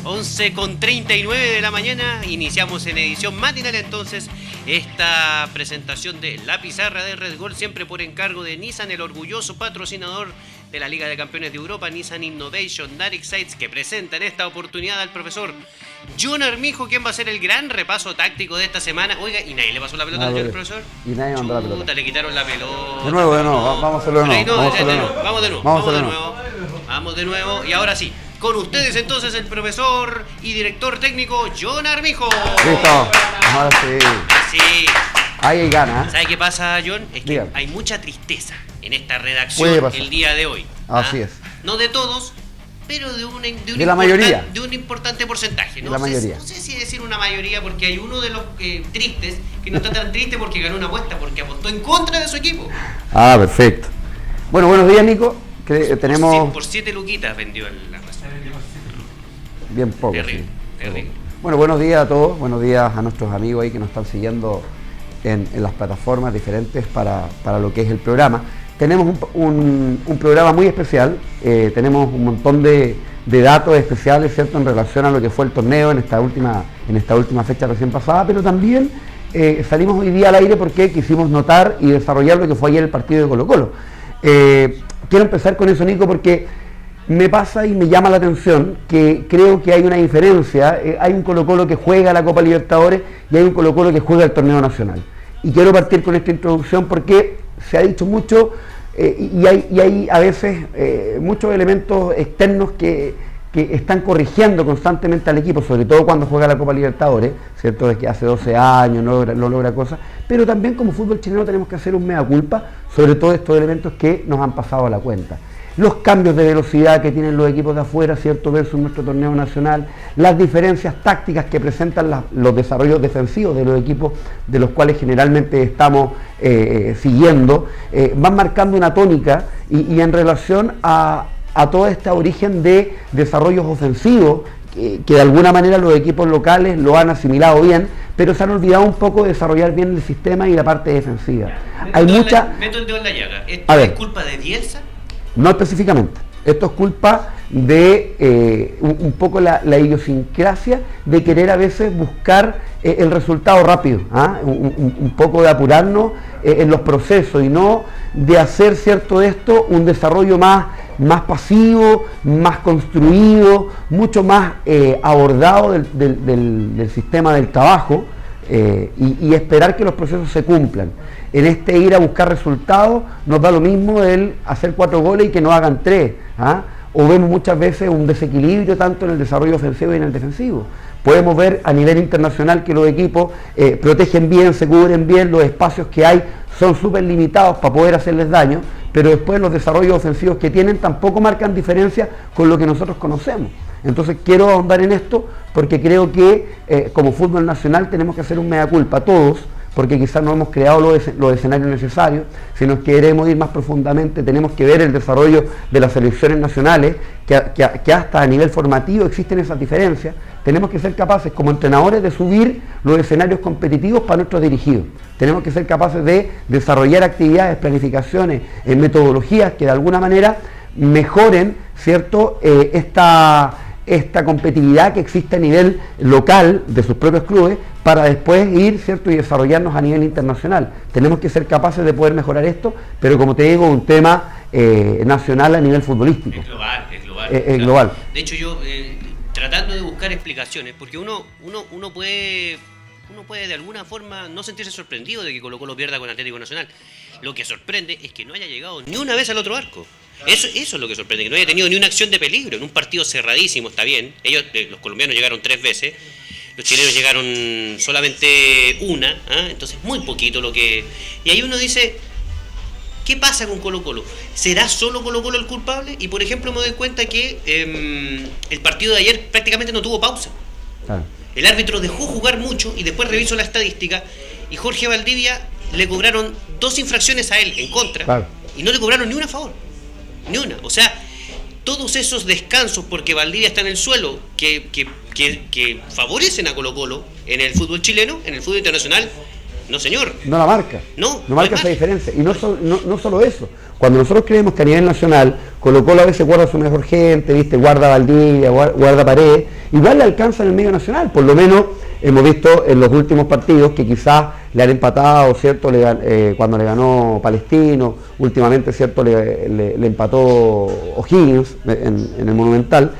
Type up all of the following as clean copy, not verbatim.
11:39 de la mañana, iniciamos en edición matinal entonces esta presentación de La Pizarra de Red Gol, siempre por encargo de Nissan, el orgulloso patrocinador de la Liga de Campeones de Europa, Nissan Innovation Direct Sites, que presenta en esta oportunidad al profesor John Armijo, quien va a hacer el gran repaso táctico de esta semana. Oiga, ¿y nadie le pasó la pelota al profesor? Y nadie mandó la pelota. Le quitaron la pelota. De nuevo, vamos a hacerlo de nuevo. Vamos de nuevo, y ahora sí. Con ustedes entonces el profesor y director técnico John Armijo. Listo, ahora sí. Sí. Ahí hay ganas. ¿Sabe qué pasa, John? Es que Dígame. hay mucha tristeza en esta redacción el día de hoy. Así es. No de todos, pero de la mayoría. De un importante porcentaje. De la mayoría. No sé si decir una mayoría, porque hay uno de los tristes que no está tan triste porque ganó una apuesta, porque apostó en contra de su equipo. Ah, perfecto. Bueno, buenos días, Nico. Tenemos... Por 7 luquitas vendió la raza. Bien poco. Terrible, sí. terrible. Bueno, buenos días a todos. Buenos días a nuestros amigos ahí que nos están siguiendo en las plataformas diferentes para lo que es el programa. Tenemos un programa muy especial. Tenemos un montón de datos especiales, ¿cierto?, en relación a lo que fue el torneo en esta última fecha recién pasada, pero también salimos hoy día al aire porque quisimos notar y desarrollar lo que fue ayer el partido de Colo-Colo. Quiero empezar con eso, Nico, porque me pasa y me llama la atención que creo que hay una diferencia. Hay un Colo-Colo que juega la Copa Libertadores y hay un Colo-Colo que juega el torneo nacional. Y quiero partir con esta introducción porque se ha dicho mucho y hay a veces muchos elementos externos que están corrigiendo constantemente al equipo, sobre todo cuando juega la Copa Libertadores, ¿cierto? Es que hace 12 años no logra cosas, pero también como fútbol chileno tenemos que hacer un mea culpa sobre todos estos elementos que nos han pasado a la cuenta. Los cambios de velocidad que tienen los equipos de afuera, ¿cierto?, versus nuestro torneo nacional, las diferencias tácticas que presentan los desarrollos defensivos de los equipos de los cuales generalmente estamos siguiendo, van marcando una tónica y en relación a todo este origen de desarrollos ofensivos que de alguna manera los equipos locales lo han asimilado bien, pero se han olvidado un poco de desarrollar bien el sistema y la parte defensiva. Meto el dedo en la llaga. ¿Esto es culpa de Bielsa? No específicamente. Esto es culpa de un poco la idiosincrasia de querer a veces buscar el resultado rápido, un poco de apurarnos en los procesos y no de hacer, ¿cierto?, esto un desarrollo más pasivo, más construido, mucho más abordado del sistema del trabajo y esperar que los procesos se cumplan. En este ir a buscar resultados nos da lo mismo el hacer 4 goles y que no hagan 3, o vemos muchas veces un desequilibrio tanto en el desarrollo ofensivo y en el defensivo. Podemos ver a nivel internacional que los equipos protegen bien, se cubren bien, los espacios que hay son súper limitados para poder hacerles daño, pero después los desarrollos ofensivos que tienen tampoco marcan diferencia con lo que nosotros conocemos. Entonces quiero ahondar en esto porque creo que como fútbol nacional tenemos que hacer un mea culpa todos, porque quizás no hemos creado los escenarios necesarios. Si nos queremos ir más profundamente, tenemos que ver el desarrollo de las selecciones nacionales, que hasta a nivel formativo existen esas diferencias. Tenemos que ser capaces como entrenadores de subir los escenarios competitivos para nuestros dirigidos. Tenemos que ser capaces de desarrollar actividades, planificaciones, metodologías que de alguna manera mejoren, ¿cierto?, esta competitividad que existe a nivel local de sus propios clubes para después ir, ¿cierto?, y desarrollarnos a nivel internacional. Tenemos que ser capaces de poder mejorar esto, pero como te digo, un tema nacional a nivel futbolístico. Es global. De hecho, yo tratando de buscar explicaciones, porque uno puede de alguna forma no sentirse sorprendido de que Colo-Colo pierda con Atlético Nacional. Lo que sorprende es que no haya llegado ni una vez al otro arco. Eso es lo que sorprende, que no haya tenido ni una acción de peligro en un partido cerradísimo. Está bien, los colombianos llegaron 3 veces, los chilenos llegaron solamente una, entonces muy poquito lo que... Y ahí uno dice, ¿qué pasa con Colo-Colo? ¿Será solo Colo-Colo el culpable? Y por ejemplo me doy cuenta que el partido de ayer prácticamente no tuvo pausa. El árbitro dejó jugar mucho y después revisó la estadística y Jorge Valdivia le cobraron 2 infracciones a él en contra y no le cobraron ni una a favor. Ni una. O sea, todos esos descansos porque Valdivia está en el suelo que favorecen a Colo-Colo en el fútbol chileno, en el fútbol internacional, No, señor. No la marca. No marca esa diferencia. Y no solo eso. Cuando nosotros creemos que a nivel nacional Colo-Colo a veces guarda su mejor gente, ¿viste? Guarda Valdivia, guarda Paredes, igual le alcanza en el medio nacional. Por lo menos hemos visto en los últimos partidos que quizás le han empatado, ¿cierto? Cuando le ganó Palestino, últimamente, ¿cierto? Le empató O'Higgins en el Monumental.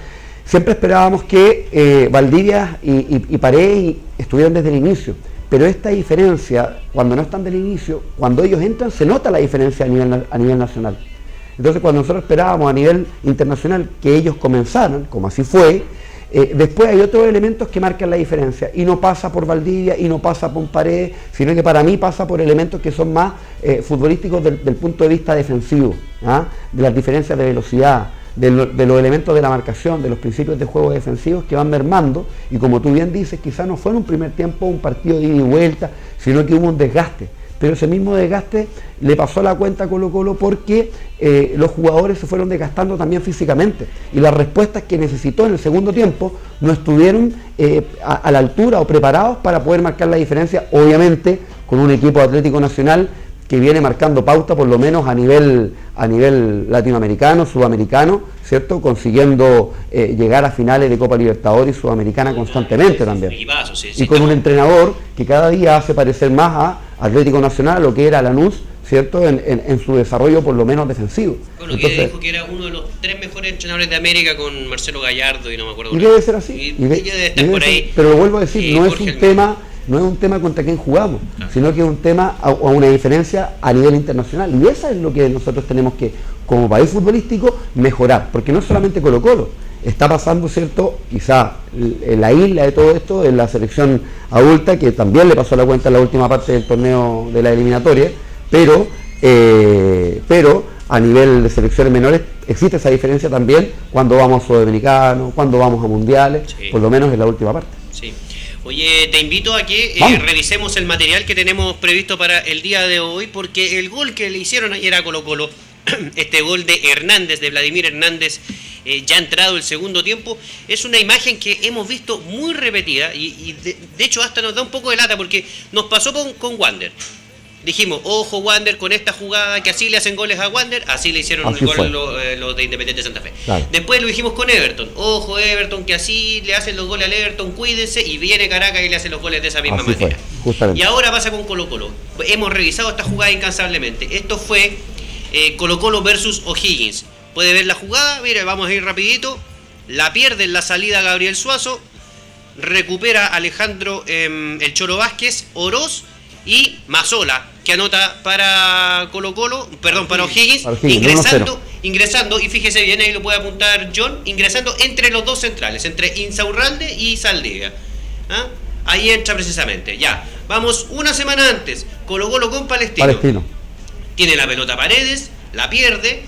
Siempre esperábamos que Valdivia y Paredes estuvieran desde el inicio. Pero esta diferencia, cuando no están del inicio, cuando ellos entran, se nota la diferencia a nivel nacional. Entonces, cuando nosotros esperábamos a nivel internacional que ellos comenzaran, como así fue, después hay otros elementos que marcan la diferencia. Y no pasa por Valdivia, y no pasa por Paredes, sino que para mí pasa por elementos que son más futbolísticos del punto de vista defensivo, ¿ah? De las diferencias de velocidad, de los elementos de la marcación, de los principios de juego defensivos que van mermando, y como tú bien dices, quizás no fue en un primer tiempo un partido de ida y vuelta, sino que hubo un desgaste, pero ese mismo desgaste le pasó la cuenta a Colo-Colo porque los jugadores se fueron desgastando también físicamente, y las respuestas que necesitó en el segundo tiempo no estuvieron a la altura o preparados para poder marcar la diferencia, obviamente con un equipo Atlético Nacional que viene marcando pauta por lo menos a nivel latinoamericano, sudamericano, ¿cierto? Consiguiendo llegar a finales de Copa Libertadores y Sudamericana constantemente también. Y con un entrenador que cada día hace parecer más a Atlético Nacional, lo que era Lanús, ¿cierto? En su desarrollo por lo menos defensivo. Bueno, entonces, que dijo que era uno de los 3 mejores entrenadores de América con Marcelo Gallardo y no me acuerdo. Y debe ser así. Debe estar por ahí. Pero lo vuelvo a decir, no es un tema contra quien jugamos, sino que es un tema a una diferencia a nivel internacional. Y eso es lo que nosotros tenemos que, como país futbolístico, mejorar. Porque no solamente Colo-Colo, está pasando, ¿cierto? Quizá en la isla de todo esto, en la selección adulta, que también le pasó la cuenta en la última parte del torneo de la eliminatoria, pero a nivel de selecciones menores existe esa diferencia también cuando vamos a Sudamericanos, cuando vamos a Mundiales, por lo menos en la última parte. Sí. Oye, te invito a que revisemos el material que tenemos previsto para el día de hoy, porque el gol que le hicieron ayer a Colo-Colo, este gol de Hernández, de Vladimir Hernández, ya entrado el segundo tiempo, es una imagen que hemos visto muy repetida y de hecho hasta nos da un poco de lata porque nos pasó con Wander. Dijimos, ojo Wander con esta jugada, que así le hacen goles a Wander, así le hicieron el gol los de Independiente Santa Fe. Claro. Después lo dijimos con Everton, ojo Everton, que así le hacen los goles al Everton, cuídense, y viene Caracas y le hacen los goles de esa misma manera. Y ahora pasa con Colo-Colo. Hemos revisado esta jugada incansablemente. Esto fue Colo-Colo versus O'Higgins. Puede ver la jugada, mire, vamos a ir rapidito. La pierde en la salida Gabriel Suazo, recupera Alejandro el Choro Vázquez, Oroz y Mazola, que anota para Colo-Colo, perdón, para O'Higgins, ingresando, y fíjese bien, ahí lo puede apuntar John, ingresando entre los dos centrales, entre Insaurralde y Saldivia. ¿Ah? Ahí entra precisamente. Ya, vamos una semana antes, Colo-Colo con Palestino. Tiene la pelota Paredes, la pierde,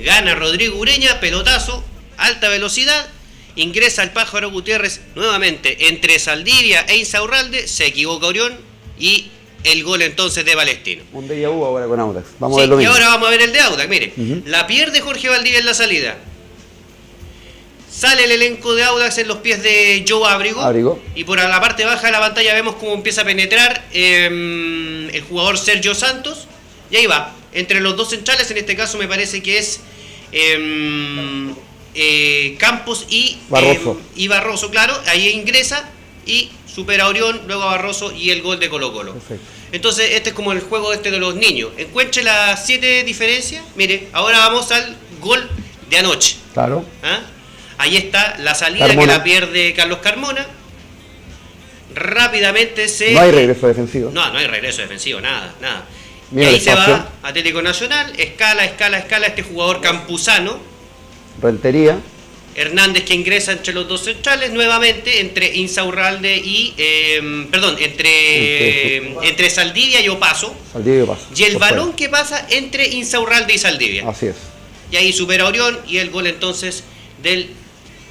gana Rodrigo Ureña, pelotazo, alta velocidad, ingresa el Pájaro Gutiérrez nuevamente entre Saldivia e Insaurralde, se equivoca Orión y el gol entonces de Palestino. Un déjà vu ahora con Audax. Vamos a ver lo mismo. Y ahora vamos a ver el de Audax, mire. La pierde Jorge Valdivia en la salida. Sale el elenco de Audax en los pies de Joe Ábrigo. Y por la parte baja de la pantalla vemos cómo empieza a penetrar el jugador Sergio Santos. Y ahí va, entre los dos centrales, en este caso me parece que es Campos y Barroso, claro. Ahí ingresa y supera a Orión, luego a Barroso y el gol de Colo-Colo. Perfecto. Entonces este es como el juego de los niños. Encuentre las 7 diferencias. Mire, ahora vamos al gol de anoche. Claro. ¿Ah? Ahí está la salida Carmona, que la pierde Carlos Carmona. Rápidamente no hay regreso defensivo. No hay regreso defensivo, nada. Mira, y ahí se va Atlético Nacional, escala este jugador campuzano. Rentería. Hernández, que ingresa entre los dos centrales nuevamente, entre Insaurralde y entre Saldivia y Opaso. Y el balón que pasa entre Insaurralde y Saldivia. Así es. Y ahí supera Orión y el gol entonces del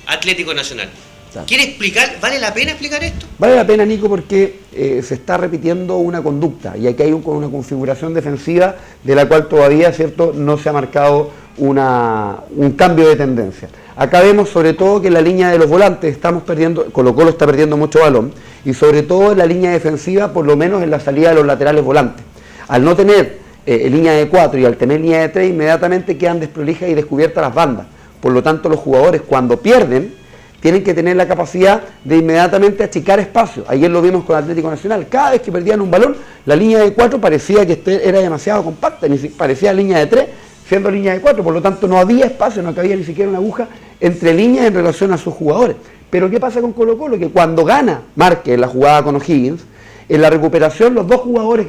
Atlético Nacional. Claro. ¿Quiere explicar? ¿Vale la pena explicar esto? Vale la pena, Nico, porque se está repitiendo una conducta y aquí hay una configuración defensiva de la cual todavía, ¿cierto?, no se ha marcado un cambio de tendencia. Acá vemos sobre todo que en la línea de los volantes estamos perdiendo, Colo-Colo está perdiendo mucho balón y sobre todo en la línea defensiva, por lo menos en la salida de los laterales volantes. Al no tener línea de 4 y al tener línea de 3, inmediatamente quedan desprolijas y descubiertas las bandas. Por lo tanto, los jugadores cuando pierden tienen que tener la capacidad de inmediatamente achicar espacio. Ayer lo vimos con Atlético Nacional. Cada vez que perdían un balón, la línea de 4 parecía que era demasiado compacta, parecía línea de 3, siendo línea de 4. Por lo tanto, no había espacio, no cabía ni siquiera una aguja entre líneas en relación a sus jugadores. Pero ¿qué pasa con Colo-Colo? Que cuando gana Márquez la jugada con O'Higgins, en la recuperación los dos jugadores,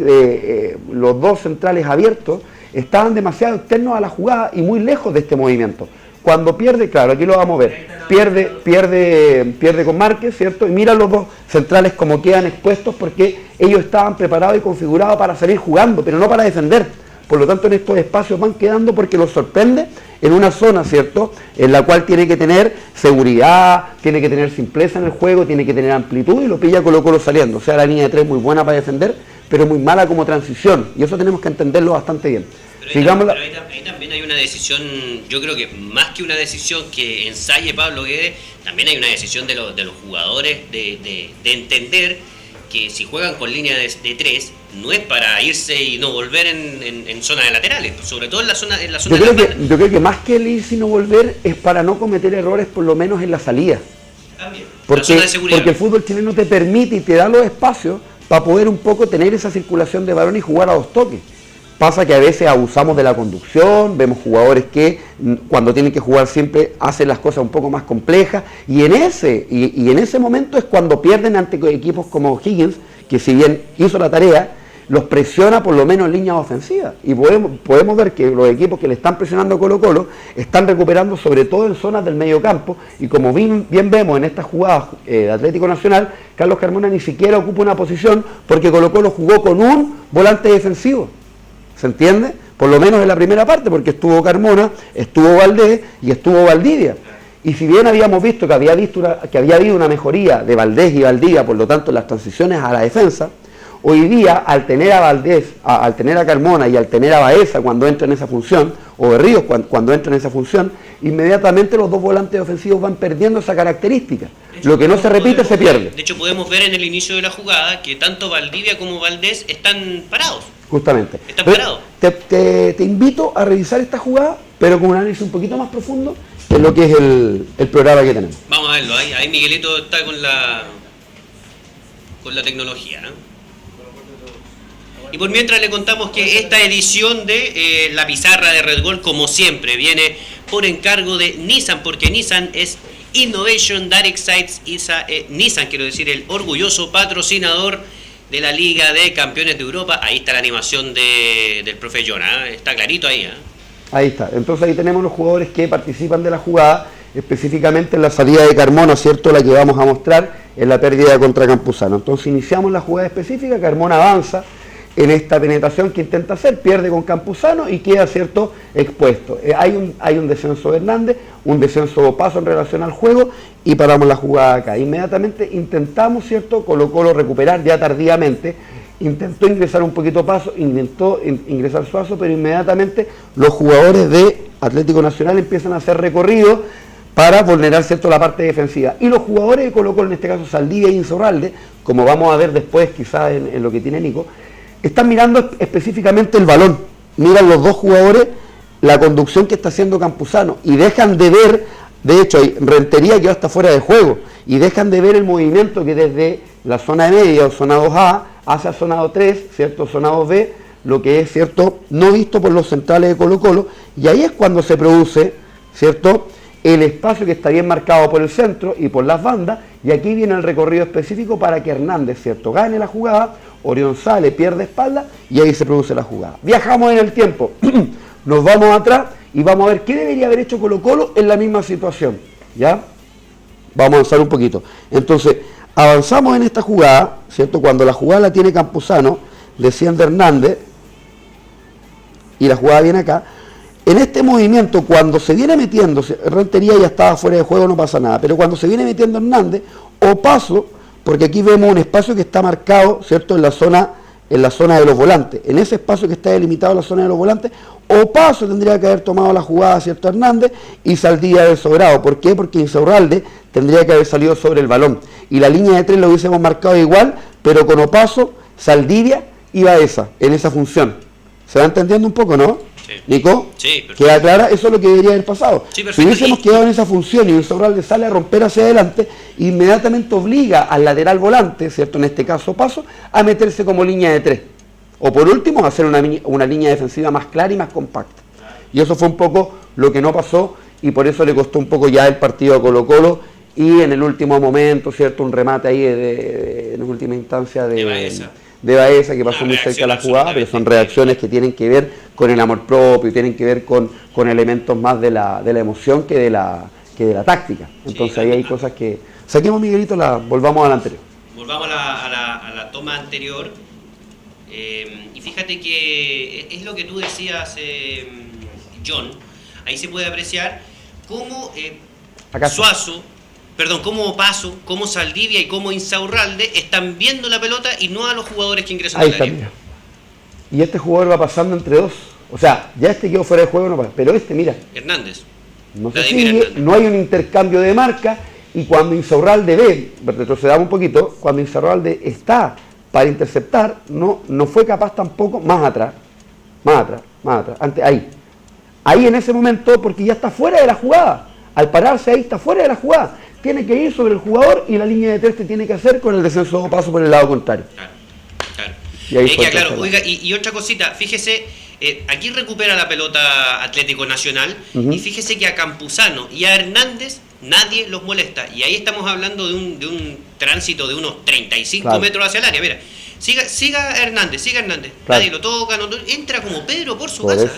los dos centrales abiertos, estaban demasiado externos a la jugada y muy lejos de este movimiento. Cuando pierde, claro, aquí lo vamos a ver, pierde con Márquez, ¿cierto? Y mira los dos centrales como quedan expuestos porque ellos estaban preparados y configurados para salir jugando, pero no para defender. Por lo tanto, en estos espacios van quedando porque los sorprende en una zona, ¿cierto?, en la cual tiene que tener seguridad, tiene que tener simpleza en el juego, tiene que tener amplitud, y lo pilla Colo-Colo saliendo. O sea, la línea de 3 muy buena para defender, pero muy mala como transición, y eso tenemos que entenderlo bastante bien. Pero ahí también hay una decisión, yo creo que más que una decisión que ensaye Pablo Guedes, también hay una decisión de los jugadores de entender que si juegan con línea de 3, no es para irse y no volver en zona de laterales, sobre todo en la zona yo creo que más que el irse y no volver es para no cometer errores, por lo menos en la salida. También, porque, la zona de seguridad. Porque el fútbol chileno te permite y te da los espacios para poder un poco tener esa circulación de balón y jugar a 2 toques. Pasa que a veces abusamos de la conducción, vemos jugadores que cuando tienen que jugar siempre hacen las cosas un poco más complejas, y en ese momento es cuando pierden ante equipos como Higgins, que si bien hizo la tarea, los presiona por lo menos en líneas ofensivas, y podemos ver que los equipos que le están presionando a Colo-Colo están recuperando sobre todo en zonas del medio campo, y como bien vemos en estas jugadas de Atlético Nacional, Carlos Carmona ni siquiera ocupa una posición porque Colo-Colo jugó con un volante defensivo. ¿Se entiende? Por lo menos en la primera parte, porque estuvo Carmona, estuvo Valdés y estuvo Valdivia. Y si bien habíamos visto que había habido una mejoría de Valdés y Valdivia, por lo tanto las transiciones a la defensa, hoy día al tener a Valdés, al tener a Carmona y al tener a Baeza cuando entra en esa función, o Berríos cuando entra en esa función, inmediatamente los dos volantes ofensivos van perdiendo esa característica. Lo que no se repite se pierde. De hecho, podemos ver en el inicio de la jugada que tanto Valdivia como Valdés están parados. Justamente. Están parados. Te invito a revisar esta jugada, pero con un análisis un poquito más profundo en lo que es el programa que tenemos. Vamos a verlo. Ahí Miguelito está con la tecnología, ¿no? Y por mientras le contamos que esta edición de la pizarra de Red Gol, como siempre, viene por encargo de Nissan, porque Nissan es Innovation That Excites. Nissan, quiero decir, el orgulloso patrocinador de la Liga de Campeones de Europa. Ahí está la animación del profe Jonah, está clarito ahí. Ahí está. Entonces ahí tenemos los jugadores que participan de la jugada, específicamente en la salida de Carmona, ¿cierto?, la que vamos a mostrar en la pérdida contra Campuzano. Entonces iniciamos la jugada específica, Carmona avanza en esta penetración que intenta hacer, pierde con Campuzano y queda, ¿cierto?, expuesto. Hay un descenso de Hernández, un descenso paso en relación al juego, y paramos la jugada acá. Inmediatamente intentamos, ¿cierto?, Colo-Colo recuperar ya tardíamente, intentó ingresar un poquito paso, intentó ingresar Suazo, pero inmediatamente los jugadores de Atlético Nacional empiezan a hacer recorrido para vulnerar, ¿cierto?, la parte defensiva. Y los jugadores de Colo-Colo, en este caso Saldivia y Insaurralde, como vamos a ver después quizás en lo que tiene Nico, están mirando específicamente el balón. Miran los dos jugadores la conducción que está haciendo Campuzano y dejan de ver, de hecho Rentería quedó hasta fuera de juego, y dejan de ver el movimiento que desde la zona de media o zona 2A hacia zona 3, ¿cierto?, zona 2B, lo que es, ¿cierto?, no visto por los centrales de Colo-Colo, y ahí es cuando se produce, ¿cierto?, el espacio que está bien marcado por el centro y por las bandas, y aquí viene el recorrido específico para que Hernández, ¿cierto?, gane la jugada, Orión sale, pierde espalda, y ahí se produce la jugada. Viajamos en el tiempo, nos vamos atrás y vamos a ver qué debería haber hecho Colo-Colo en la misma situación, ¿ya? Vamos a avanzar un poquito. Entonces, avanzamos en esta jugada, ¿cierto?, cuando la jugada la tiene Campuzano, desciende Hernández, y la jugada viene acá. En este movimiento, cuando se viene metiendo, Rentería ya estaba fuera de juego, no pasa nada, pero cuando se viene metiendo Hernández, o paso, porque aquí vemos un espacio que está marcado, ¿cierto?, en la zona de los volantes, en ese espacio que está delimitado en la zona de los volantes, o paso tendría que haber tomado la jugada, ¿cierto?, Hernández, y saldría del sobrado. ¿Por qué? Porque Insaurralde tendría que haber salido sobre el balón. y la línea de 3 lo hubiésemos marcado igual, pero con Opaso, Saldivia y Baeza en esa función. ¿Se va entendiendo un poco, no? Sí. ¿Nico? Sí, perfecto. ¿Queda clara? Eso es lo que debería haber pasado. Sí, si hubiésemos quedado en esa función y Insaurralde sale a romper hacia adelante, inmediatamente obliga al lateral volante, ¿cierto? En este caso Opaso, a meterse como línea de 3. O por último, hacer una línea defensiva más clara y más compacta. Y eso fue un poco lo que no pasó y por eso le costó un poco ya el partido a Colo-Colo y en el último momento, ¿cierto? Un remate ahí en última instancia de Baeza que pasó muy cerca de la jugada, pero son reacciones que tienen que ver con el amor propio, tienen que ver con elementos más de la emoción que de la táctica. Entonces ahí hay cosas que... Saquemos, Miguelito, volvamos a la anterior. Volvamos a la toma anterior. Y fíjate que es lo que tú decías, John. Ahí se puede apreciar cómo cómo Opaso, cómo Saldivia y cómo Insaurralde están viendo la pelota y no a los jugadores que ingresan al área. Mira. Y este jugador va pasando entre dos. O sea, ya este quedó fuera de juego, no pasa. Pero mira. Hernández. No se sigue, no hay un intercambio de marca. Y cuando Insaurralde retrocedamos un poquito, cuando Insaurralde está para interceptar, no fue capaz tampoco, más atrás, ahí en ese momento, porque ya está fuera de la jugada, al pararse ahí está fuera de la jugada, tiene que ir sobre el jugador y la línea de 3 te tiene que hacer con el descenso de paso por el lado contrario. Claro. Y ahí claro. Oiga, y otra cosita, fíjese, aquí recupera la pelota Atlético Nacional, y fíjese que a Campuzano y a Hernández nadie los molesta, y ahí estamos hablando de un tránsito de unos 35 metros hacia el área. Mira, siga Hernández, claro. Nadie lo toca, entra como Pedro por su casa.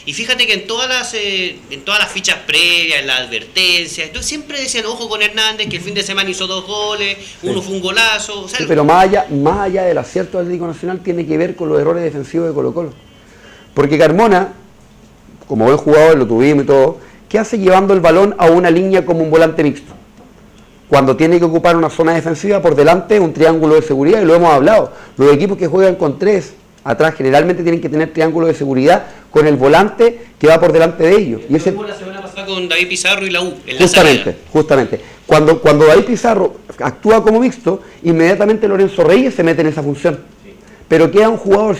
Y fíjate que en todas las fichas previas, en las advertencias, entonces siempre decían, ojo con Hernández, que el fin de semana hizo 2 goles, uno fue un golazo. O sea, pero más allá del acierto del Atlético Nacional tiene que ver con los errores defensivos de Colo-Colo. Porque Carmona, como buen jugador, lo tuvimos y todo, ¿qué hace llevando el balón a una línea como un volante mixto? Cuando tiene que ocupar una zona defensiva por delante, un triángulo de seguridad, y lo hemos hablado. Los equipos que juegan con 3 atrás generalmente tienen que tener triángulo de seguridad con el volante que va por delante de ellos. Y ese... la semana pasada con David Pizarro y la U. Justamente. Cuando David Pizarro actúa como mixto, inmediatamente Lorenzo Reyes se mete en esa función. Pero queda un jugador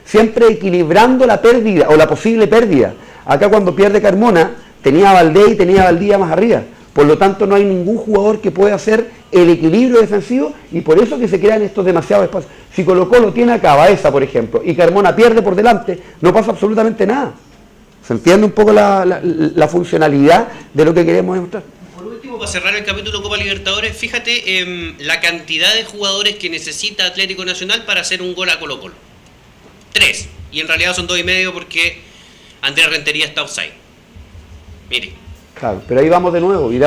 siempre equilibrando la pérdida o la posible pérdida. Acá cuando pierde Carmona, tenía a Valdés y tenía a Valdía más arriba. Por lo tanto, no hay ningún jugador que pueda hacer el equilibrio defensivo y por eso que se crean estos demasiados espacios. Si Colo-Colo tiene acá a Baeza, por ejemplo, y Carmona pierde por delante, no pasa absolutamente nada. ¿Se entiende un poco la funcionalidad de lo que queremos demostrar? Por último, para cerrar el capítulo Copa Libertadores, fíjate la cantidad de jugadores que necesita Atlético Nacional para hacer un gol a Colo-Colo. 3. Y en realidad son 2,5 porque Andrés Rentería está offside. Mire. Claro, pero ahí vamos de nuevo. Y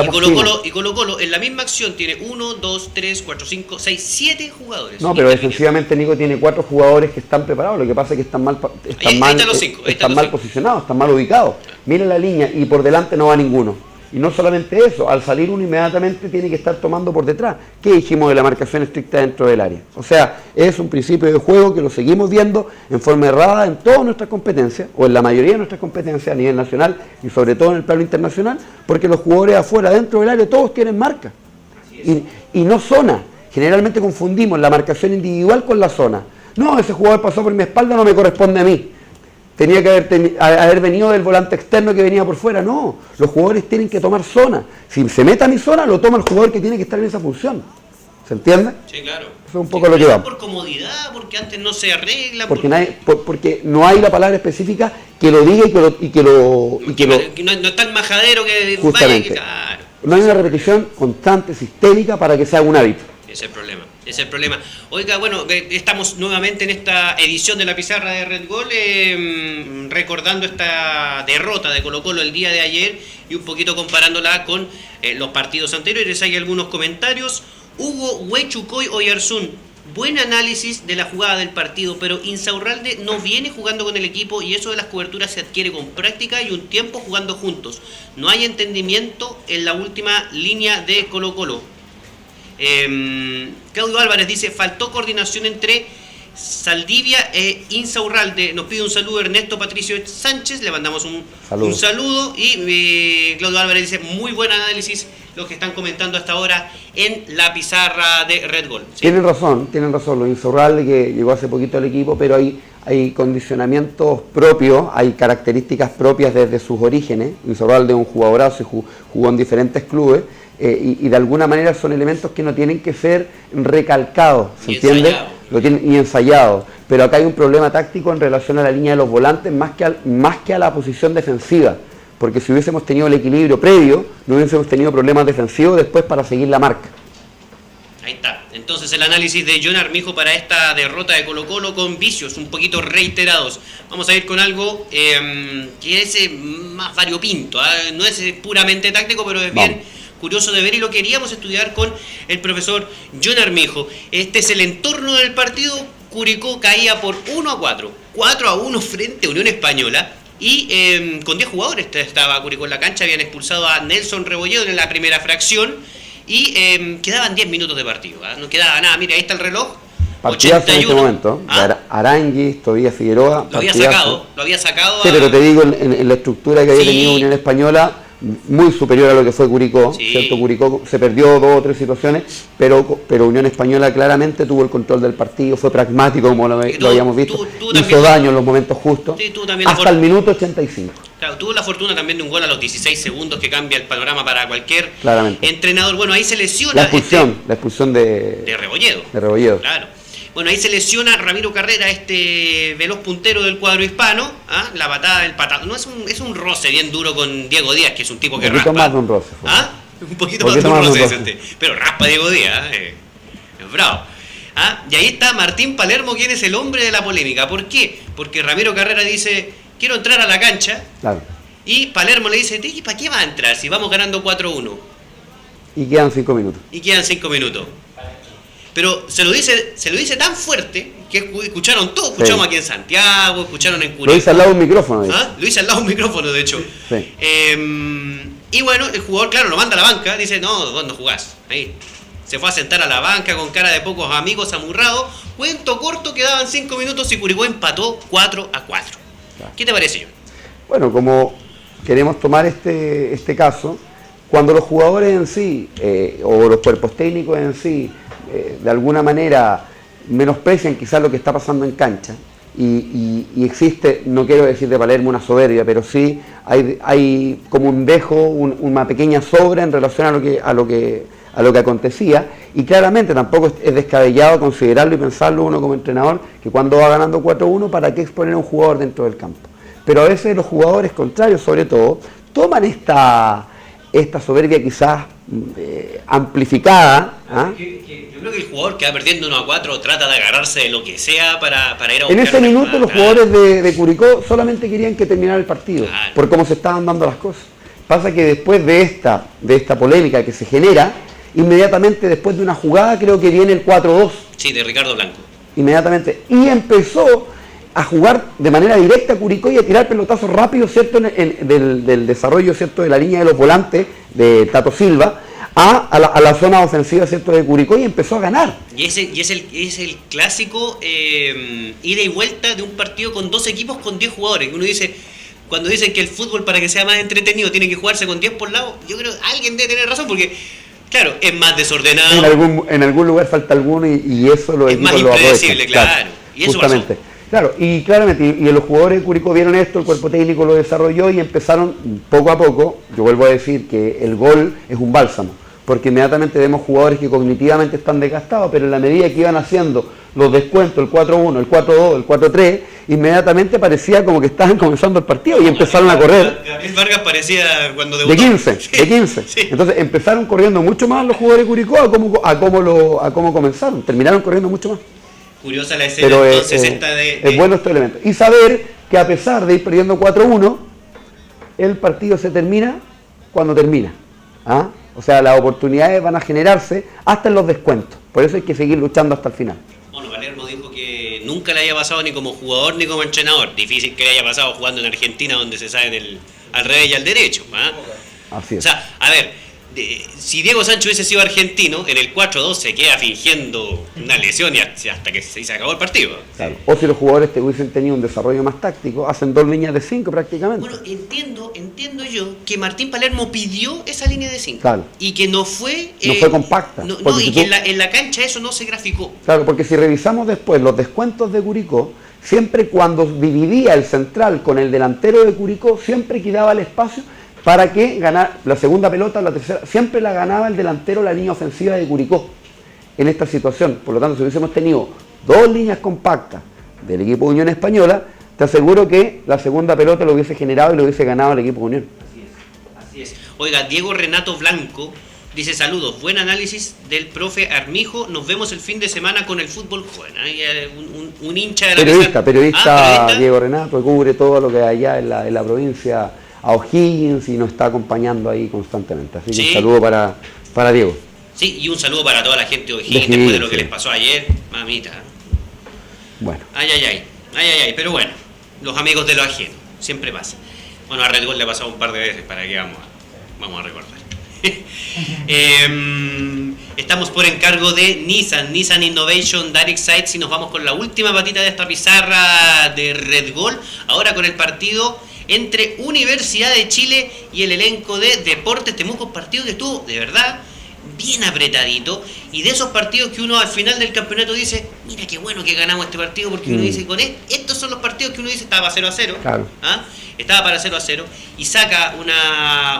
Colo-Colo en la misma acción tiene 1, 2, 3, 4, 5, 6, 7 jugadores. No, pero defensivamente Nico tiene 4 jugadores que están preparados. Lo que pasa es que están mal posicionados, están mal ubicados. Miren la línea y por delante no va ninguno. Y no solamente eso, al salir uno inmediatamente tiene que estar tomando por detrás. ¿Qué dijimos de la marcación estricta dentro del área? O sea, es un principio de juego que lo seguimos viendo en forma errada en todas nuestras competencias, o en la mayoría de nuestras competencias a nivel nacional y sobre todo en el plano internacional, porque los jugadores afuera, dentro del área, todos tienen marca. Y no zona. Generalmente confundimos la marcación individual con la zona. No, ese jugador pasó por mi espalda, no me corresponde a mí. Tenía que haber venido del volante externo que venía por fuera. No, los jugadores tienen que tomar zona. Si se mete a mi zona, lo toma el jugador que tiene que estar en esa función. ¿Se entiende? Sí, claro. Eso es un poco lo que vamos. Por comodidad, porque antes no se arregla. Porque no hay la palabra específica que lo diga y que no es tan majadero que justamente. Claro. No hay una repetición constante, sistémica para que sea un hábito. Ese es el problema. Oiga, bueno, estamos nuevamente en esta edición de la pizarra de Red Gol, recordando esta derrota de Colo-Colo el día de ayer y un poquito comparándola con los partidos anteriores. Hay algunos comentarios. Hugo Huechucoy Oyarzún, buen análisis de la jugada del partido, pero Insaurralde no viene jugando con el equipo y eso de las coberturas se adquiere con práctica y un tiempo jugando juntos. No hay entendimiento en la última línea de Colo-Colo. Claudio Álvarez dice, faltó coordinación entre Saldivia e Insaurralde. Nos pide un saludo Ernesto Patricio Sánchez, le mandamos un saludo. Y Claudio Álvarez dice, muy buen análisis los que están comentando hasta ahora en la pizarra de Red Gol. ¿Sí? Tienen razón, los Insaurralde que llegó hace poquito al equipo, pero hay condicionamientos propios, hay características propias desde sus orígenes. Insaurralde es un jugadorazo y jugó en diferentes clubes. Y de alguna manera son elementos que no tienen que ser recalcados, ¿se entiende? Y ensayados. Pero acá hay un problema táctico en relación a la línea de los volantes más que a la posición defensiva. Porque si hubiésemos tenido el equilibrio previo, no hubiésemos tenido problemas defensivos después para seguir la marca. Ahí está. Entonces el análisis de John Armijo para esta derrota de Colo-Colo con vicios un poquito reiterados. Vamos a ir con algo que es más variopinto, ¿eh? No es puramente táctico, pero es bien curioso de ver y lo queríamos estudiar con el profesor John Armijo. Este es el entorno del partido. Curicó caía por 1-4, 4-1 frente a Unión Española y con 10 jugadores estaba Curicó en la cancha. Habían expulsado a Nelson Rebolledo en la primera fracción y quedaban 10 minutos de partido, ¿eh? No quedaba nada. Mira, ahí está el reloj. Partidazo en este momento. Aranguis, Tobías Figueroa. Lo había sacado. Sí, pero te digo, en la estructura que había tenido Unión Española, muy superior a lo que fue Curicó, ¿cierto? Curicó se perdió 2 o 3 situaciones, pero Unión Española claramente tuvo el control del partido, fue pragmático como lo habíamos visto, hizo daño en los momentos justos, hasta el minuto 85. Claro, tuvo la fortuna también de un gol a los 16 segundos que cambia el panorama para cualquier entrenador. Bueno, ahí se lesiona la expulsión de Rebolledo. Claro. Bueno, ahí se lesiona Ramiro Carrera, este veloz puntero del cuadro hispano. ¿Ah? La patada del patado. No es un roce bien duro con Diego Díaz, que es un tipo que raspa. Un poquito más de un roce. ¿Ah? Un poquito más de un roce. Pero raspa Diego Díaz. Es bravo. ¿Ah? Y ahí está Martín Palermo, quien es el hombre de la polémica. ¿Por qué? Porque Ramiro Carrera dice, quiero entrar a la cancha. Claro. Y Palermo le dice, ¿para qué va a entrar si vamos ganando 4-1? Y quedan 5 minutos. Pero se lo dice tan fuerte que escucharon todos, escuchamos aquí en Santiago, escucharon en Curicó. Lo dice al lado de un micrófono. Lo dice al lado de un micrófono, de hecho. Sí. Y bueno, el jugador, claro, lo manda a la banca, dice, no, vos no jugás. Ahí. Se fue a sentar a la banca con cara de pocos amigos, amurrado. Cuento corto, quedaban 5 minutos y Curicó empató 4-4. Claro. ¿Qué te parece, yo? Bueno, como queremos tomar este caso, cuando los jugadores en sí, o los cuerpos técnicos en sí, de alguna manera menosprecian quizás lo que está pasando en cancha y existe, no quiero decir de Palermo una soberbia, pero sí hay como un dejo, una pequeña sobra en relación a lo que acontecía, y claramente tampoco es descabellado considerarlo y pensarlo uno como entrenador, que cuando va ganando 4-1, ¿para qué exponer a un jugador dentro del campo? Pero a veces los jugadores contrarios, sobre todo, toman esta soberbia quizás amplificada. Yo creo que el jugador que va perdiendo 1-4 trata de agarrarse de lo que sea para ir a buscar. En ese minuto los jugadores de Curicó solamente querían que terminara el partido, por cómo se estaban dando las cosas. Pasa que después de esta polémica que se genera, inmediatamente después de una jugada creo que viene el 4-2. Sí, de Ricardo Blanco. Inmediatamente. Y empezó a jugar de manera directa a Curicó y a tirar pelotazos rápidos, ¿cierto? Del desarrollo, ¿cierto?, de la línea de los volantes de Tato Silva a la zona ofensiva, ¿cierto?, de Curicó, y empezó a ganar. Y es el clásico ida y vuelta de un partido con 2 equipos con 10 jugadores. Uno dice, cuando dicen que el fútbol, para que sea más entretenido, tiene que jugarse con 10 por lado, yo creo que alguien debe tener razón, porque claro, es más desordenado. En algún lugar falta alguno y eso lo es más impredecible, claro. Y eso justamente pasó. Claro, y claramente, y los jugadores de Curicó vieron esto, el cuerpo técnico lo desarrolló y empezaron poco a poco. Yo vuelvo a decir que el gol es un bálsamo, porque inmediatamente vemos jugadores que cognitivamente están desgastados, pero en la medida que iban haciendo los descuentos, el 4-1, el 4-2, el 4-3, inmediatamente parecía como que estaban comenzando el partido y empezaron a correr. Gabriel Vargas parecía cuando debutó. De 15. Sí. Entonces empezaron corriendo mucho más los jugadores de Curicó a cómo comenzaron, terminaron corriendo mucho más. Curiosa la escena, pero entonces esta de... Es bueno este elemento. Y saber que a pesar de ir perdiendo 4-1, el partido se termina cuando termina. ¿Ah? O sea, las oportunidades van a generarse hasta en los descuentos. Por eso hay que seguir luchando hasta el final. Bueno, Palermo dijo que nunca le haya pasado ni como jugador ni como entrenador. Difícil que le haya pasado jugando en Argentina, donde se sabe al revés y al derecho. ¿Ah? Así es. O sea, a ver, si Diego Sánchez hubiese sido argentino, en el 4-2 se queda fingiendo una lesión y hasta que se acabó el partido. Claro. O si los jugadores hubiesen tenido un desarrollo más táctico, hacen 2 líneas de 5 prácticamente. Bueno, entiendo yo que Martín Palermo pidió esa línea de 5. Claro. Y que no fue compacta. Y que en la cancha eso no se graficó. Claro, porque si revisamos después los descuentos de Curicó, siempre cuando dividía el central con el delantero de Curicó, siempre quedaba el espacio para que ganara la segunda pelota, la tercera, siempre la ganaba el delantero, la línea ofensiva de Curicó en esta situación. Por lo tanto, si hubiésemos tenido 2 líneas compactas del equipo de Unión Española, te aseguro que la segunda pelota lo hubiese generado y lo hubiese ganado el equipo de Unión. Así es. Oiga, Diego Renato Blanco dice: saludos, buen análisis del profe Armijo, nos vemos el fin de semana con el fútbol joven. Un hincha de la periodista Diego Renato, que cubre todo lo que hay allá en la provincia, a O'Higgins, y nos está acompañando ahí constantemente. Así que sí, un saludo para Diego. Sí, y un saludo para toda la gente de O'Higgins después de lo que les pasó ayer, mamita. Bueno. Ay, pero bueno, los amigos de lo ajeno, siempre pasa. Bueno, a Red Bull le ha pasado un par de veces, para que vamos a recordar. Estamos por encargo de Nissan Innovation Direct Sites, y nos vamos con la última patita de esta pizarra de Red Bull, ahora con el partido entre Universidad de Chile y el elenco de Deportes Temuco, partido que estuvo de verdad bien apretadito, y de esos partidos que uno al final del campeonato dice: mira qué bueno que ganamos este partido, porque uno dice, con estos son los partidos que uno dice estaba 0-0, claro. Estaba para 0-0, y saca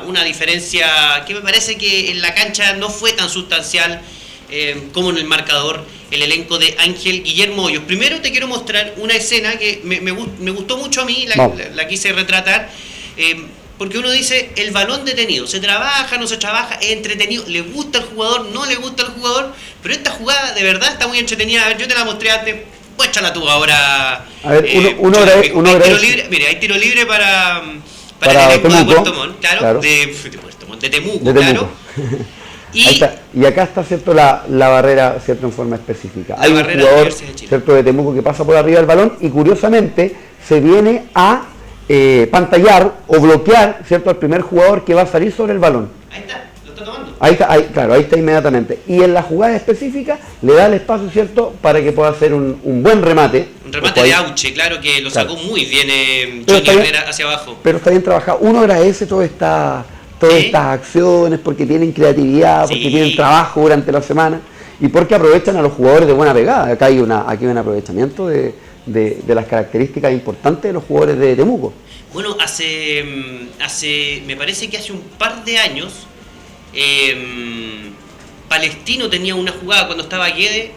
una diferencia que me parece que en la cancha no fue tan sustancial como en el marcador, el elenco de Ángel Guillermo Hoyos. Primero te quiero mostrar una escena que me gustó mucho a mí, la quise retratar, porque uno dice: el balón detenido, se trabaja, no se trabaja, es entretenido, le gusta al jugador, no le gusta al jugador, pero esta jugada de verdad está muy entretenida. A ver, yo te la mostré antes, pues échala tú ahora. A ver, hay tiro libre para el elenco de Puerto Montt, claro. De Temuco, claro. Y acá está, cierto, la barrera, cierto, en forma específica. Hay un jugador, cierto, de Temuco que pasa por arriba del balón y curiosamente se viene a pantallar o bloquear, cierto, al primer jugador que va a salir sobre el balón. Ahí está, lo está tomando. Ahí está inmediatamente. Y en la jugada específica le da el espacio, cierto, para que pueda hacer un buen remate. Un remate de Auche, claro, que lo sacó muy bien Johnny Herrera hacia abajo. Pero está bien trabajado. Uno agradece todas estas acciones porque tienen creatividad, porque tienen trabajo durante la semana y porque aprovechan a los jugadores de buena pegada. Acá hay un aprovechamiento de las características importantes de los jugadores de Temuco. Bueno, me parece que hace un par de años Palestino tenía una jugada cuando estaba Guede,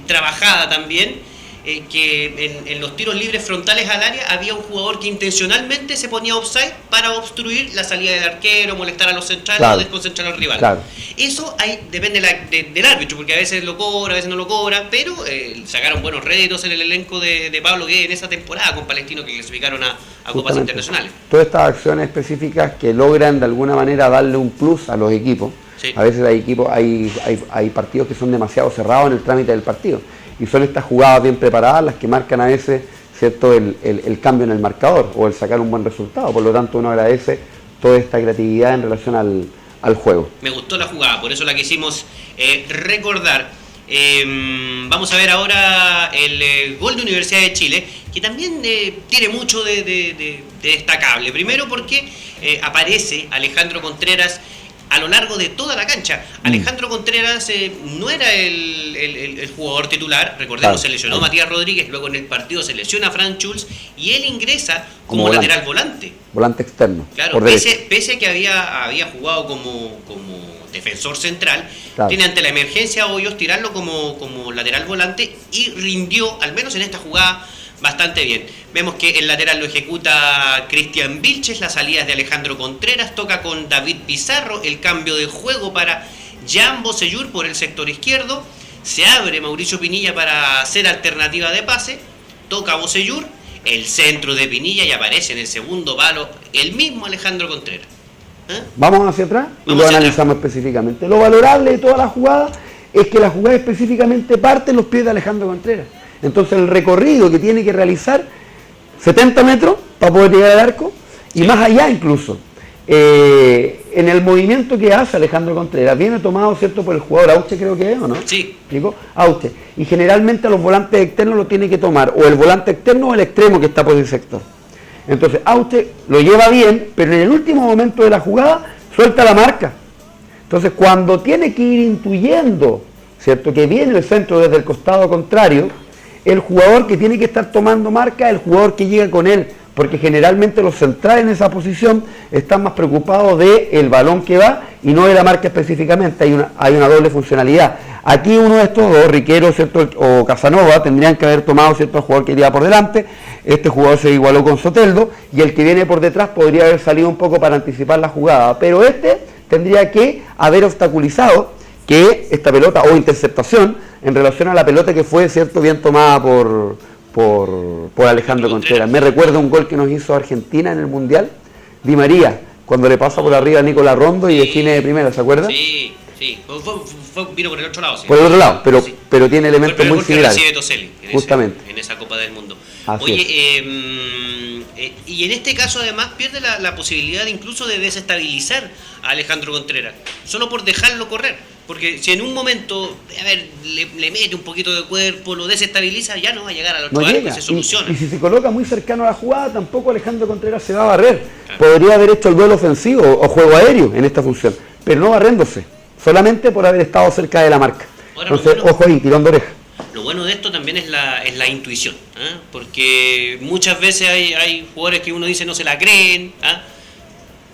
trabajada también, que en los tiros libres frontales al área había un jugador que intencionalmente se ponía offside para obstruir la salida del arquero, molestar a los centrales o desconcentrar al rival. Claro. Eso depende del árbitro, porque a veces lo cobra, a veces no lo cobra, pero sacaron buenos réditos en el elenco de Pablo Guede en esa temporada con Palestino, que clasificaron a copas internacionales. Todas estas acciones específicas que logran de alguna manera darle un plus a los equipos. Sí. A veces hay partidos que son demasiado cerrados en el trámite del partido. Y son estas jugadas bien preparadas las que marcan a veces, cierto, el cambio en el marcador o el sacar un buen resultado. Por lo tanto, uno agradece toda esta creatividad en relación al juego. Me gustó la jugada, por eso la quisimos recordar. Vamos a ver ahora el gol de Universidad de Chile, que también tiene mucho de destacable. Primero porque aparece Alejandro Contreras a lo largo de toda la cancha. Alejandro Contreras no era el jugador titular, recordemos, se lesionó Matías Rodríguez, luego en el partido se lesiona Frank Schulz y él ingresa como lateral volante. Volante externo. Claro, pese a que había jugado como defensor central, tiene ante la emergencia Hoyos tirarlo como lateral volante y rindió, al menos en esta jugada, bastante bien. Vemos que el lateral lo ejecuta Cristian Vilches, las salidas de Alejandro Contreras, toca con David Pizarro, el cambio de juego para Jan Bosellur por el sector izquierdo, se abre Mauricio Pinilla para hacer alternativa de pase, toca Bosellur, el centro de Pinilla y aparece en el segundo palo el mismo Alejandro Contreras. Vamos hacia atrás y lo analizamos específicamente. Lo valorable de toda la jugada es que la jugada específicamente parte en los pies de Alejandro Contreras. Entonces el recorrido que tiene que realizar 70 metros para poder llegar al arco y más allá incluso. en el movimiento que hace Alejandro Contreras, viene tomado, ¿cierto?, por el jugador Auche, creo que es, ¿o no? Sí. ¿Explico? Auche. Y generalmente a los volantes externos lo tiene que tomar o el volante externo o el extremo que está por ese sector. Entonces Auche lo lleva bien, pero en el último momento de la jugada suelta la marca. Entonces cuando tiene que ir intuyendo, ¿cierto?, que viene el centro desde el costado contrario, el jugador que tiene que estar tomando marca es el jugador que llega con él, porque generalmente los centrales en esa posición están más preocupados del balón que va y no de la marca específicamente. Hay una doble funcionalidad. Aquí uno de estos dos, Riquero, ¿cierto?, o Casanova, tendrían que haber tomado, ¿cierto?, al jugador que iba por delante. Este jugador se igualó con Soteldo y el que viene por detrás podría haber salido un poco para anticipar la jugada, pero este tendría que haber obstaculizado que esta pelota o interceptación en relación a la pelota que fue, ¿cierto?, bien tomada por Alejandro Contreras. Me recuerda un gol que nos hizo Argentina en el Mundial, Di María, cuando le pasa por arriba a Nicolás Rondo y define de primera, ¿se acuerda? Sí, sí. Vino por el otro lado. Sí. Por el otro lado, pero tiene elementos muy similares. Justamente. En esa Copa del Mundo. Así Oye, y en este caso además pierde la posibilidad incluso de desestabilizar a Alejandro Contreras, solo por dejarlo correr. Porque si en un momento, le mete un poquito de cuerpo, lo desestabiliza, ya no va a llegar al otro arco y se soluciona. Y si se coloca muy cercano a la jugada, tampoco Alejandro Contreras se va a barrer. Claro. Podría haber hecho el duelo ofensivo o juego aéreo en esta función, pero no barriéndose, solamente por haber estado cerca de la marca. Ahora, entonces, ojo ahí, tirón de oreja. Lo bueno de esto también es la intuición, ¿eh? Porque muchas veces hay jugadores que uno dice no se la creen, ¿eh?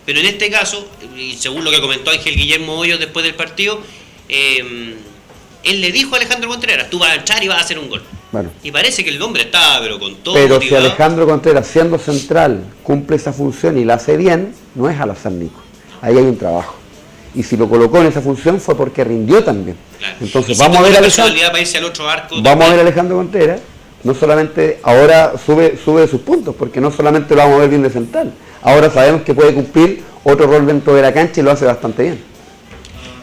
Pero en este caso, y según lo que comentó Ángel Guillermo Hoyos después del partido, él le dijo a Alejandro Contreras, tú vas a echar y vas a hacer un gol. Bueno. Y parece que el hombre estaba, pero con todo pero motivado. Si Alejandro Contreras, siendo central, cumple esa función y la hace bien, no es al azar, Nico. Ahí hay un trabajo. Y si lo colocó en esa función fue porque rindió también. Claro. Entonces vamos a ver a Alejandro Contreras, no solamente ahora sube sus puntos, porque no solamente lo vamos a ver bien de central, ahora sabemos que puede cumplir otro rol dentro de la cancha y lo hace bastante bien.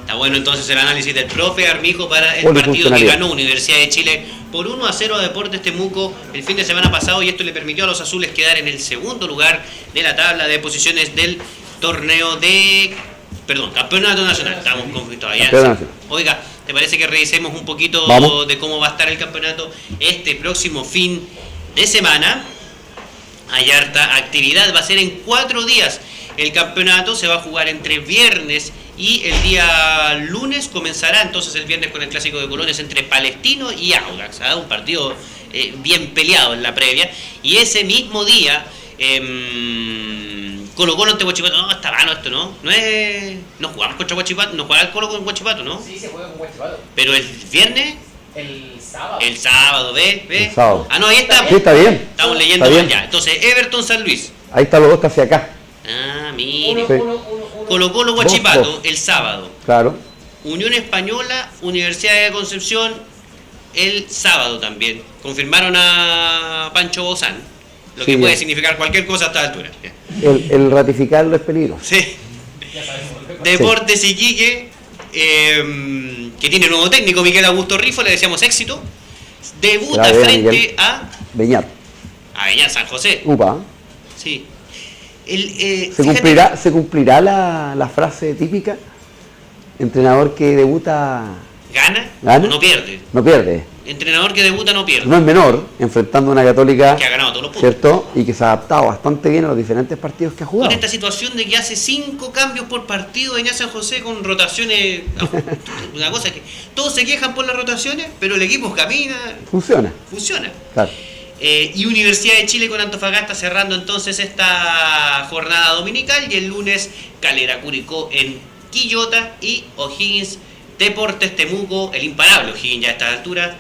Está bueno entonces el análisis del profe Armijo para el partido que ganó Universidad de Chile por 1-0 a Deportes Temuco el fin de semana pasado, y esto le permitió a los azules quedar en el segundo lugar de la tabla de posiciones del torneo Campeonato Nacional. Estamos conflictos allá. Oiga, ¿te parece que revisemos un poquito de cómo va a estar el campeonato este próximo fin de semana? Hay harta actividad, va a ser en 4 días. El campeonato se va a jugar entre viernes y el día lunes comenzará entonces el viernes con el clásico de Colores entre Palestino y Audax, ¿eh? Un partido bien peleado en la previa, y ese mismo día Colo-Colo ante Huachipato. No, está vano esto, ¿no? No jugamos contra Huachipato, no juega el Colo con Huachipato, ¿no? Sí, se juega con Huachipato. Pero el viernes... El sábado. El sábado, ¿ves? El sábado. Ah, no, ahí está. Sí, está bien. Estamos leyendo mal ya. Entonces, Everton San Luis. Ahí está los dos hacia acá. Ah, mire. Sí. Colo-Colo Huachipato el sábado. Claro. Unión Española, Universidad de Concepción el sábado también. Confirmaron a Pancho Bozán, lo que puede significar cualquier cosa a esta altura. El ratificarlo es peligroso. Sí. Deportes Iquique, que tiene nuevo técnico, Miguel Augusto Rifo, le deseamos éxito. Debuta frente a Beñat. A Beñat San José. Upa. Sí. ¿Se cumplirá la frase típica? Entrenador que debuta... ¿Gana? No pierde. No pierde. Entrenador que debuta no pierde. No es menor, enfrentando a una Católica que ha ganado todos los puntos, ¿cierto? Y que se ha adaptado bastante bien a los diferentes partidos que ha jugado. Con esta situación de que hace 5 cambios por partido en San José con rotaciones, una cosa que todos se quejan por las rotaciones, pero el equipo camina. Funciona. Claro. Y Universidad de Chile con Antofagasta cerrando entonces esta jornada dominical, y el lunes Calera Curicó en Quillota y O'Higgins Deportes Temuco, el imparable O'Higgins ya a esta altura,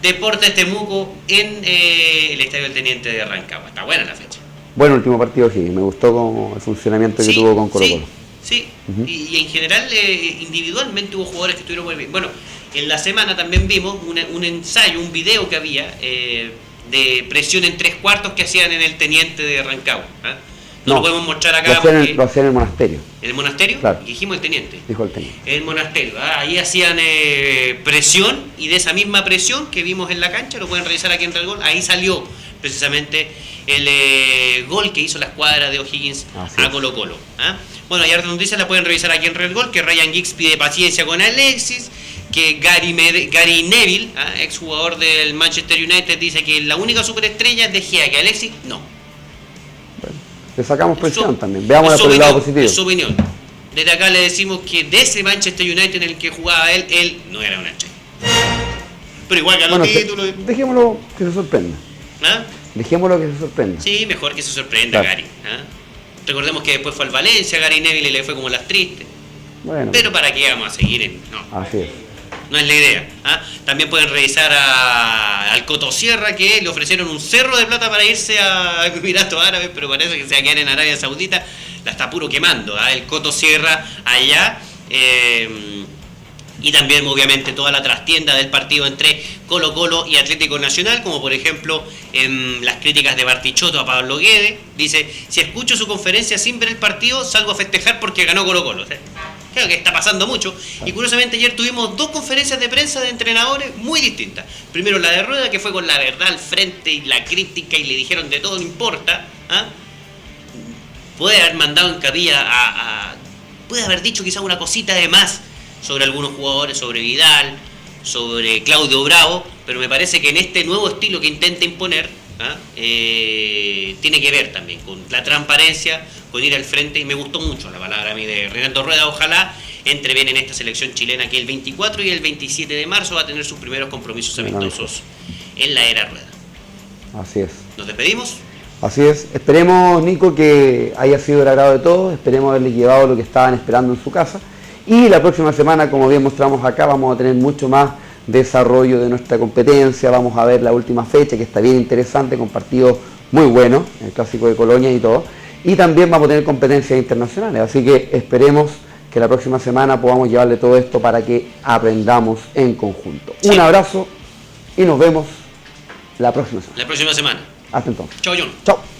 Deportes Temuco en el Estadio del Teniente de Rancagua. Está buena la fecha. Bueno, último partido O'Higgins, me gustó como el funcionamiento que tuvo con Colo-Colo. Sí. Y en general individualmente hubo jugadores que estuvieron muy bien. Bueno, en la semana también vimos un ensayo, un video que había de presión en 3/4 que hacían en el Teniente de Rancagua. No lo podemos mostrar acá. Lo hacían en el monasterio. ¿En el monasterio? Claro. Dijimos el Teniente. Dijo el Teniente. El monasterio. Ahí hacían presión, y de esa misma presión que vimos en la cancha, lo pueden revisar aquí en el gol, ahí salió precisamente el gol que hizo la escuadra de O'Higgins a Colo-Colo. Bueno, y harta noticia la pueden revisar aquí en Red Gol, que Ryan Giggs pide paciencia con Alexis, que Gary Neville, exjugador del Manchester United, dice que la única superestrella es De Gea, que Alexis no. Bueno, le sacamos presión también, veámosla por el lado positivo. Es su opinión. Desde acá le decimos que de ese Manchester United en el que jugaba él no era una estrella. Pero igual ganó títulos. Dejémoslo que se sorprenda. ¿Ah? Dejémoslo que se sorprenda. Sí, mejor que se sorprenda, claro. Gary. ¿Ah? Recordemos que después fue al Valencia, Gary Neville, y le fue como las tristes. Bueno, Pero ¿para qué vamos a seguir en...? No, así es. no es la idea. ¿Ah? También pueden revisar al Coto Sierra, que le ofrecieron un cerro de plata para irse a Emiratos Árabes, pero parece que se va a quedar en Arabia Saudita. La está puro quemando, el Coto Sierra allá. Y también obviamente toda la trastienda del partido entre Colo Colo y Atlético Nacional, como por ejemplo las críticas de Bartichotto a Pablo Guedes. Dice: si escucho su conferencia sin ver el partido, salgo a festejar porque ganó Colo Colo. Creo que está pasando mucho. Y curiosamente ayer tuvimos 2 conferencias de prensa de entrenadores muy distintas. Primero la de Rueda, que fue con la verdad al frente y la crítica, y le dijeron de todo, no importa. Puede haber mandado en capilla puede haber dicho quizás una cosita de más sobre algunos jugadores, sobre Vidal, sobre Claudio Bravo, pero me parece que en este nuevo estilo que intenta imponer, tiene que ver también con la transparencia, con ir al frente, y me gustó mucho la palabra a mí de Renato Rueda. Ojalá entre bien en esta selección chilena, que el 24 y el 27 de marzo va a tener sus primeros compromisos amistosos en la era Rueda. Así es. ¿Nos despedimos? Así es. Esperemos, Nico, que haya sido del agrado de todos, esperemos haberles llevado lo que estaban esperando en su casa. Y la próxima semana, como bien mostramos acá, vamos a tener mucho más desarrollo de nuestra competencia. Vamos a ver la última fecha, que está bien interesante, con partidos muy buenos, el Clásico de Colonia y todo. Y también vamos a tener competencias internacionales. Así que esperemos que la próxima semana podamos llevarle todo esto para que aprendamos en conjunto. Sí. Un abrazo y nos vemos la próxima semana. La próxima semana. Hasta entonces. Chao, John. Chao.